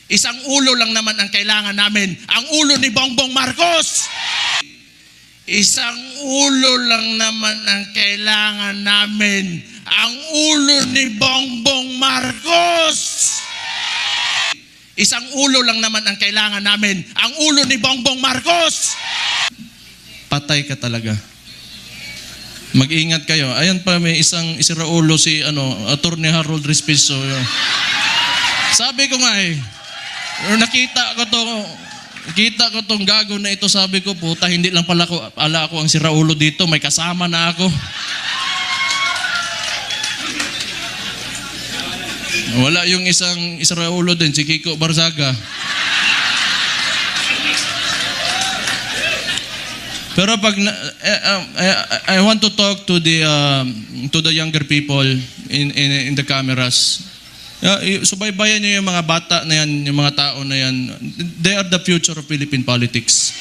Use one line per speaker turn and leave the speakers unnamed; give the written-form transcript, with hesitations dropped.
Isang ulo lang naman ang kailangan namin. Ang ulo ni Bongbong Marcos. Isang ulo lang naman ang kailangan namin. Ang ulo ni Bongbong Marcos. Isang ulo lang naman ang kailangan namin. Ang ulo ni Bongbong Marcos. Patay ka talaga. Mag-ingat kayo. Ayan pa, may isang isiraulo si Attorney Harold Respiso. Sabi ko nga nakita ko tong gago na ito, sabi ko, puta, hindi lang pala ako ang siraulo dito, may kasama na ako. Wala yung isang siraulo din, si Kiko Barzaga. Pero pag I want to talk to the younger people in the cameras. Subaybayan niyo yung mga bata na yan, yung mga tao na yan. They are the future of Philippine politics.